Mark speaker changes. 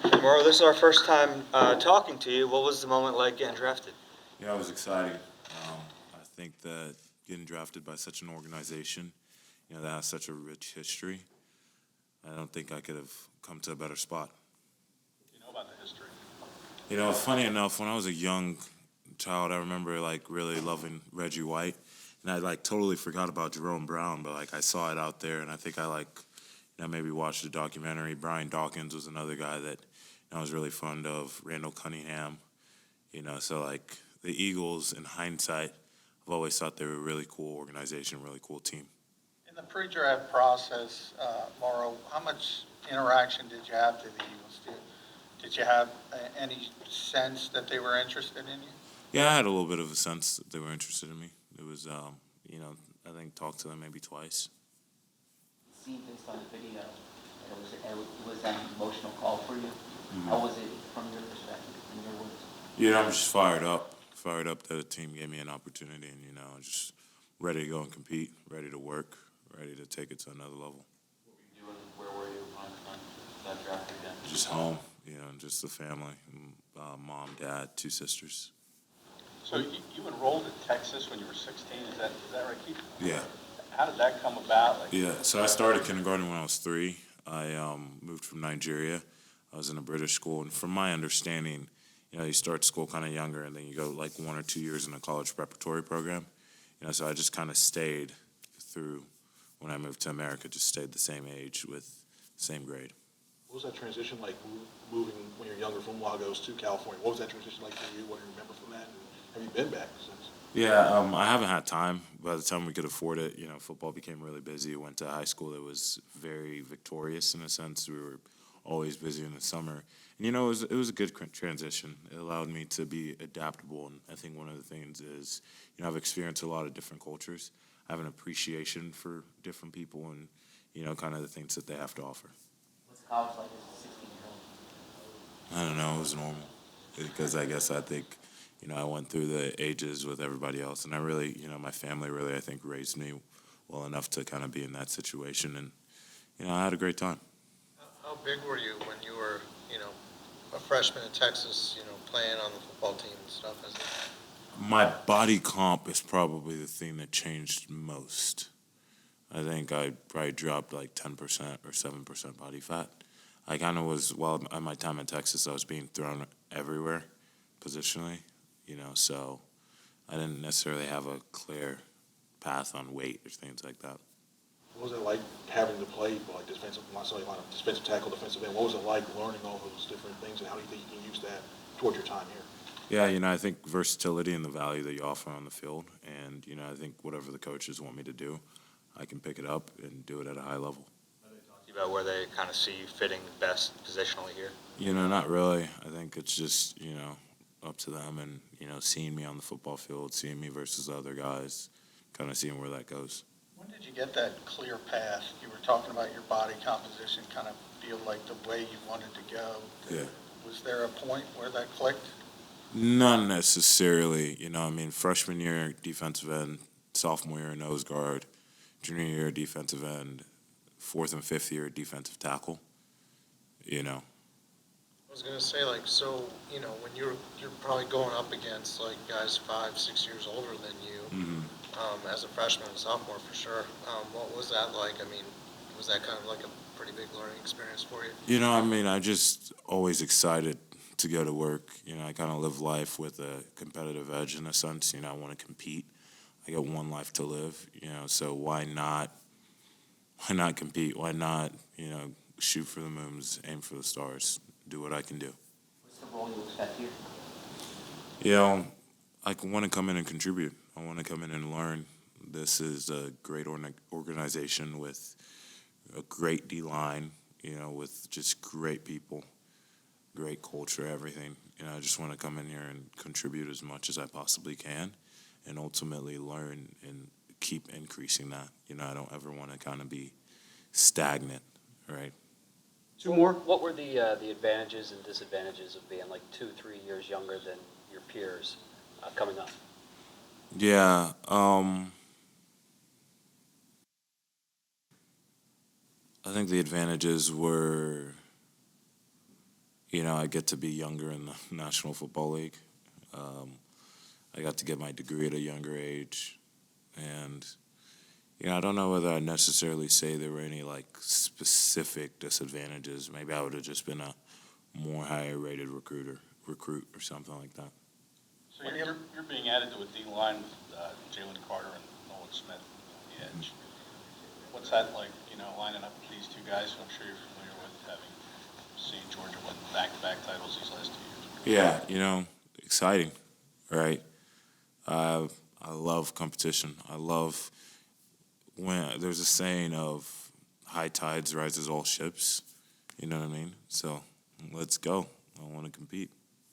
Speaker 1: Moro, this is our first time talking to you. What was the moment like getting drafted?
Speaker 2: Yeah, it was exciting. I think that getting drafted by such an organization, that has such a rich history, I don't think I could have come to a better spot.
Speaker 3: You know about the history.
Speaker 2: Funny enough, when I was a young child, I remember like really loving Reggie White, and I like totally forgot about Jerome Brown, but like I saw it out there, and I think I like, maybe watched a documentary. Brian Dawkins was another guy that I was really fond of. Randall Cunningham, so like the Eagles, in hindsight, I've always thought they were a really cool organization, really cool team.
Speaker 3: In the pre-draft process, Mauro, how much interaction did you have to the Eagles? Did you have any sense that they were interested in you?
Speaker 2: Yeah, I had a little bit of a sense that they were interested in me. It was, I think talked to them maybe twice.
Speaker 4: Seen based on the video, it was an emotional call for you. How was it from your perspective, in your words?
Speaker 2: I'm just fired up that the team gave me an opportunity, and just ready to go and compete, ready to work, ready to take it to another level.
Speaker 4: What were you doing? Where were you on that draft again?
Speaker 2: Just home, just the family, mom, dad, two sisters.
Speaker 3: So you enrolled in Texas when you were 16. Is that right, Keith?
Speaker 2: Yeah.
Speaker 3: How did that come about?
Speaker 2: Yeah, so I started kindergarten when I was 3. I moved from Nigeria. I was in a British school, and from my understanding, you start school kind of younger, and then you go like 1 or 2 years in a college preparatory program. So I just kind of stayed through when I moved to America, just stayed the same age with same grade.
Speaker 5: What was that transition like moving when you're younger from Lagos to California? What was that transition like for you? What do you remember from that? And have you been back since?
Speaker 2: Yeah, I haven't had time. By the time we could afford it, football became really busy. Went to high school that was very victorious in a sense. We were always busy in the summer. And, it was a good transition. It allowed me to be adaptable. And I think one of the things is, I've experienced a lot of different cultures. I have an appreciation for different people and, kind of the things that they have to offer.
Speaker 4: What's college like as a 16-year-old?
Speaker 2: I don't know. It was normal because I think, I went through the ages with everybody else, and I really, my family really, I think, raised me well enough to kind of be in that situation, and I had a great time.
Speaker 6: How big were you when you were, a freshman in Texas, playing on the football team and stuff?
Speaker 2: My body comp is probably the thing that changed most. I think I probably dropped like 10% or 7% body fat. I kind of was, well, at my time in Texas, I was being thrown everywhere positionally, so I didn't necessarily have a clear path on weight or things like that.
Speaker 5: What was it like having to play like defensive tackle, defensive end? What was it like learning all those different things, and how do you think you can use that towards your time here?
Speaker 2: Yeah, I think versatility and the value that you offer on the field, and I think whatever the coaches want me to do, I can pick it up and do it at a high level.
Speaker 1: About where they kind of see you fitting best positionally here?
Speaker 2: Not really. I think it's just, up to them and, seeing me on the football field, seeing me versus the other guys, kind of seeing where that goes.
Speaker 3: When did you get that clear path? You were talking about your body composition kind of feel like the way you wanted to go.
Speaker 2: Yeah.
Speaker 3: Was there a point where that clicked?
Speaker 2: Not necessarily. Freshman year, defensive end, sophomore year, nose guard, junior year, defensive end, fourth and fifth year, defensive tackle.
Speaker 6: I was gonna say, when you're probably going up against like guys 5, 6 years older than you, as a freshman and sophomore for sure. What was that like? I mean, was that kind of like a pretty big learning experience for you?
Speaker 2: I just always excited to go to work. I kind of live life with a competitive edge in a sense. I want to compete. I got one life to live, so why not compete? Why not, shoot for the moons, aim for the stars, do what I can do?
Speaker 4: What's the role you expect here?
Speaker 2: I want to come in and contribute. I want to come in and learn. This is a great organization with a great D-line, with just great people, great culture, everything. I just want to come in here and contribute as much as I possibly can and ultimately learn and keep increasing that. I don't ever want to kind of be stagnant, right?
Speaker 5: Two more.
Speaker 7: What were the advantages and disadvantages of being like 2, 3 years younger than your peers coming up?
Speaker 2: Yeah. I think the advantages were, I get to be younger in the National Football League. I got to get my degree at a younger age. And, I don't know whether I'd necessarily say there were any, like, specific disadvantages. Maybe I would have just been a more higher rated recruit or something like that.
Speaker 8: So you're being added to a D line with Jalen Carter and Nolan Smith on the edge. What's that like, lining up with these two guys who I'm sure you're familiar with, having seen Georgia win back-to-back titles these last 2 years?
Speaker 2: Yeah, exciting, right? I love competition. I love when there's a saying of high tides rises all ships. You know what I mean? So let's go. I want to compete.